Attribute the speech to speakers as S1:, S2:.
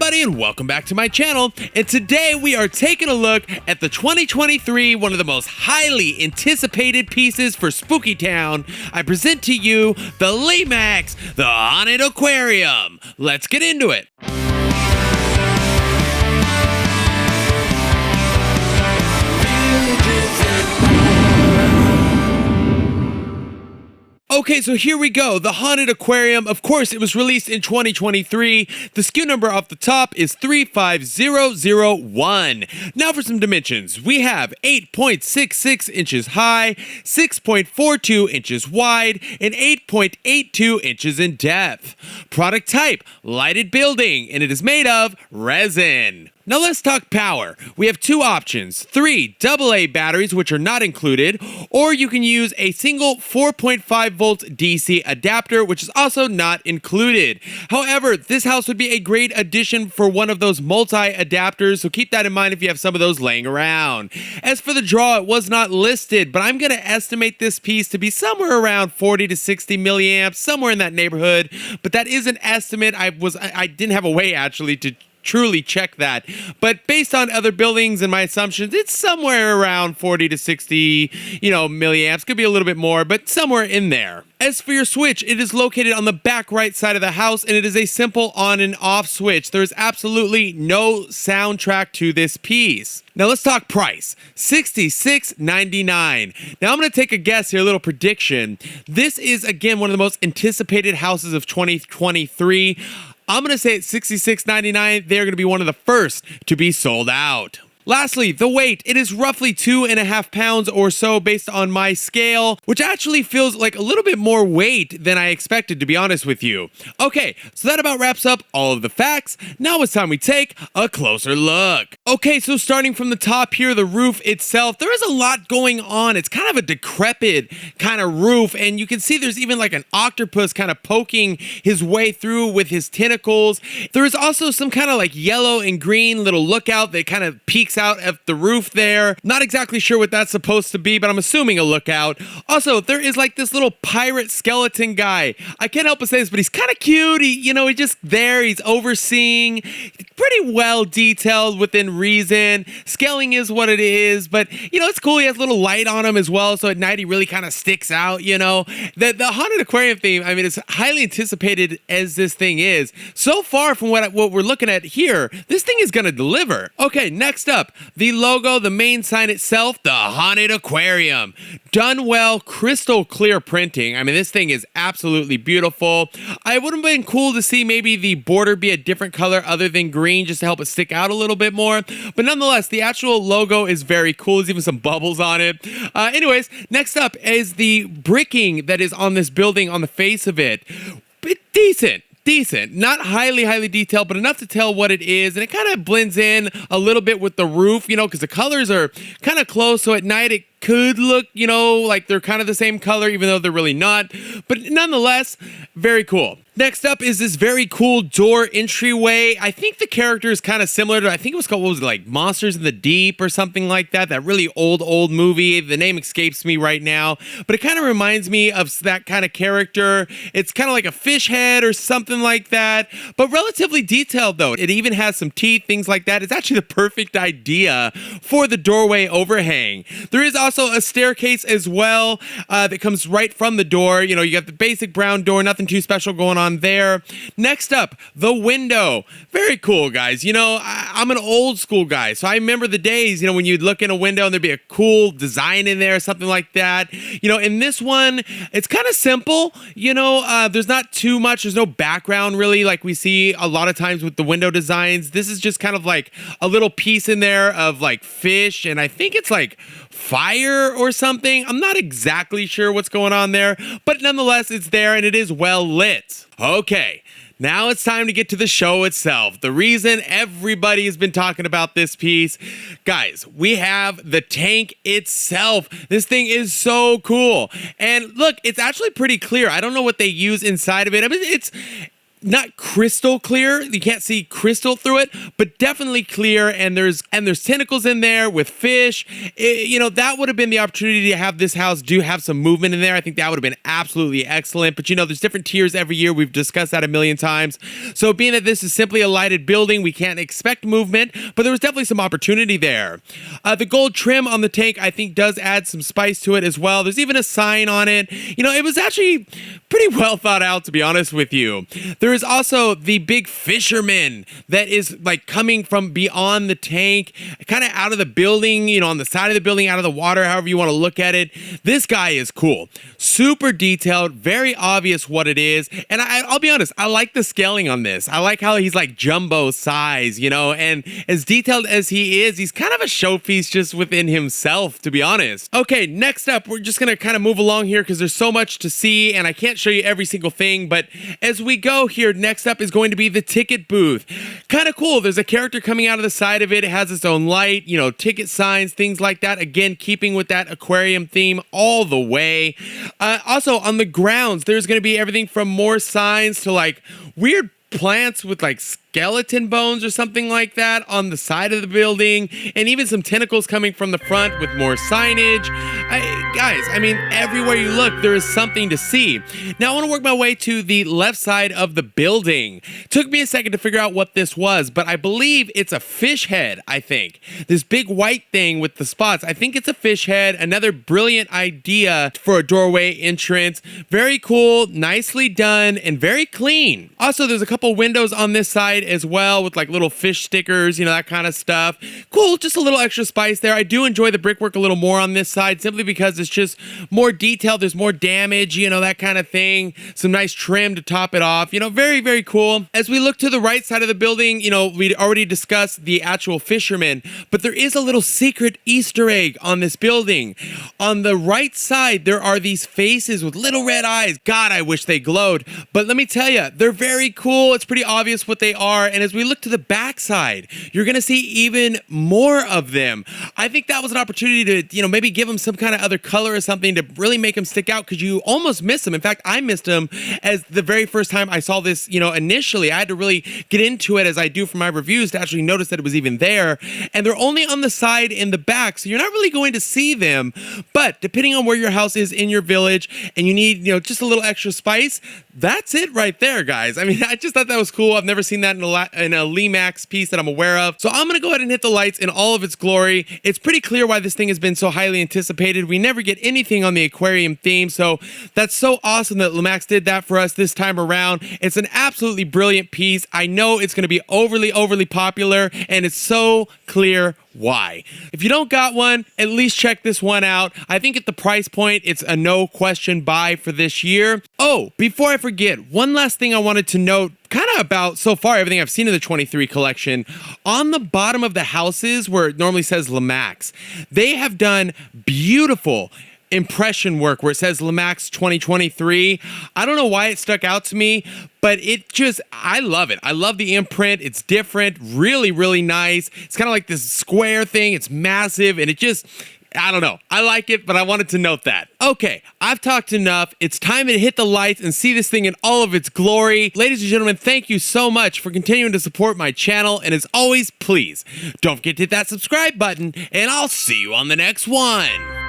S1: everybody, and welcome back to my channel. And today we are taking a look at the 2023, one of the most highly anticipated pieces for Spooky Town. I present to you the Lemax, the Haunted Aquarium. Let's get into it. Okay, so here we go. The Haunted Aquarium. Of course, it was released in 2023. The SKU number off the top is 35001. Now for some dimensions. We have 8.66 inches high, 6.42 inches wide, and 8.82 inches in depth. Product type, lighted building, and it is made of resin. Now let's talk power. We have two options, 3 AA batteries, which are not included, or you can use a single 4.5 volts DC adapter, which is also not included. However, this house would be a great addition for one of those multi-adapters, so keep that in mind if you have some of those laying around. As for the draw, it was not listed, but I'm going to estimate this piece to be somewhere around 40 to 60 milliamps, somewhere in that neighborhood, but that is an estimate. I didn't have a way actually to truly check that, but based on other buildings and my assumptions, it's somewhere around 40 to 60, milliamps. Could be a little bit more, but somewhere in there. As for your switch, it is located on the back right side of the house, and it is a simple on and off switch. There is absolutely no soundtrack to this piece. Now let's talk price, $66.99. Now I'm going to take a guess here, a little prediction. This is, again, one of the most anticipated houses of 2023. I'm going to say at $66.99, they're going to be one of the first to be sold out. Lastly, the weight. It is roughly 2.5 pounds or so based on my scale, which actually feels like a little bit more weight than I expected, to be honest with you. Okay, so that about wraps up all of the facts. Now it's time we take a closer look. Okay, so starting from the top here, the roof itself, there is a lot going on. It's kind of a decrepit kind of roof, and you can see there's even like an octopus kind of poking his way through with his tentacles. There is also some kind of like yellow and green little lookout that kind of peeks out at the roof there. Not exactly sure what that's supposed to be, but I'm assuming a lookout. Also, there is like this little pirate skeleton guy. I can't help but say this, but he's kind of cute. He's just there. He's overseeing. Pretty well detailed within reason. Scaling is what it is, but it's cool. He has a little light on him as well, so at night he really kind of sticks out. The Haunted Aquarium theme, I mean, it's highly anticipated as this thing is. So far from what we're looking at here, this thing is going to deliver. Okay, next up, the logo, the main sign itself, the Haunted Aquarium. Done well, crystal clear printing. I mean, this thing is absolutely beautiful. It would have been cool to see maybe the border be a different color other than green, just to help it stick out a little bit more. But nonetheless, the actual logo is very cool. There's even some bubbles on it. Anyways, next up is the bricking that is on this building on the face of it. Decent, not highly detailed, but enough to tell what it is, and it kind of blends in a little bit with the roof, because the colors are kind of close, so at night it could look, like they're kind of the same color, even though they're really not, but nonetheless, very cool. Next up is this very cool door entryway. I think the character is kind of similar to, I think it was called, Monsters in the Deep or something like that, that really old movie. The name escapes me right now, but it kind of reminds me of that kind of character. It's kind of like a fish head or something like that, but relatively detailed though. It even has some teeth, things like that. It's actually the perfect idea for the doorway overhang. There is also a staircase as well that comes right from the door. You got the basic brown door, nothing too special going on there. Next up, the window. Very cool, guys. I'm an old school guy, so I remember the days, when you'd look in a window and there'd be a cool design in there, something like that. In this one, it's kind of simple. There's not too much. There's no background really, like we see a lot of times with the window designs. This is just kind of like a little piece in there of like fish, and I think it's like fire or something. I'm not exactly sure what's going on there, but nonetheless, it's there and it is well lit. Okay, now it's time to get to the show itself. The reason everybody has been talking about this piece. Guys, we have the tank itself. This thing is so cool. And look, it's actually pretty clear. I don't know what they use inside of it. I mean, not crystal clear. You can't see crystal through it, but definitely clear. And there's tentacles in there with fish. That would have been the opportunity to have this house do have some movement in there. I think that would have been absolutely excellent. But there's different tiers every year. We've discussed that a million times. So being that this is simply a lighted building, we can't expect movement, but there was definitely some opportunity there. The gold trim on the tank, I think, does add some spice to it as well. There's even a sign on it. It was actually pretty well thought out, to be honest with you. There is also the big fisherman that is like coming from beyond the tank, kind of out of the building, on the side of the building, out of the water, however you want to look at it. This guy is cool. Super detailed, very obvious what it is. And I'll be honest, I like the scaling on this. I like how he's like jumbo size, and as detailed as he is, he's kind of a showpiece just within himself, to be honest. Okay, next up, we're just going to kind of move along here because there's so much to see and I can't show you every single thing. But as we go here, next up is going to be the ticket booth. Kind of cool. There's a character coming out of the side of it. It has its own light, ticket signs, things like that. Again, keeping with that aquarium theme all the way. Also, on the grounds, there's going to be everything from more signs to like weird plants with like skeleton bones or something like that on the side of the building, and even some tentacles coming from the front with more signage. Guys, everywhere you look, there is something to see. Now, I want to work my way to the left side of the building. Took me a second to figure out what this was, but I believe it's a fish head, I think. This big white thing with the spots, I think it's a fish head. Another brilliant idea for a doorway entrance. Very cool, nicely done, and very clean. Also, there's a couple windows on this side as well with like little fish stickers, that kind of stuff. Cool, just a little extra spice there. I do enjoy the brickwork a little more on this side simply because it's just more detailed. There's more damage, that kind of thing. Some nice trim to top it off. Very, very cool. As we look to the right side of the building, we'd already discussed the actual fisherman, but there is a little secret Easter egg on this building. On the right side, there are these faces with little red eyes. God, I wish they glowed. But let me tell you, they're very cool. It's pretty obvious what they are. And as we look to the backside, you're going to see even more of them. I think that was an opportunity to, maybe give them some kind of other color or something to really make them stick out because you almost miss them. In fact, I missed them as the very first time I saw this, initially. I had to really get into it as I do for my reviews to actually notice that it was even there. And they're only on the side and the back, so you're not really going to see them. But depending on where your house is in your village and you need, just a little extra spice, that's it right there, guys. I just thought that was cool. I've never seen that in a Lemax piece that I'm aware of. So I'm going to go ahead and hit the lights in all of its glory. It's pretty clear why this thing has been so highly anticipated. We never get anything on the aquarium theme, so that's so awesome that Lemax did that for us this time around. It's an absolutely brilliant piece. I know it's going to be overly popular, and it's so clear why. If you don't got one, at least check this one out. I think at the price point, it's a no question buy for this year. Oh, before I forget, one last thing I wanted to note kind of about so far everything I've seen in the 23 collection. On the bottom of the houses where it normally says Lemax, they have done beautiful impression work where it says Lemax 2023. I don't know why it stuck out to me, but I love it. I love the imprint. It's different, really nice. It's kind of like this square thing. It's massive, and I don't know. I like it, but I wanted to note that. Okay, I've talked enough. It's time to hit the lights and see this thing in all of its glory. Ladies and gentlemen, thank you so much for continuing to support my channel. And as always, please don't forget to hit that subscribe button, and I'll see you on the next one.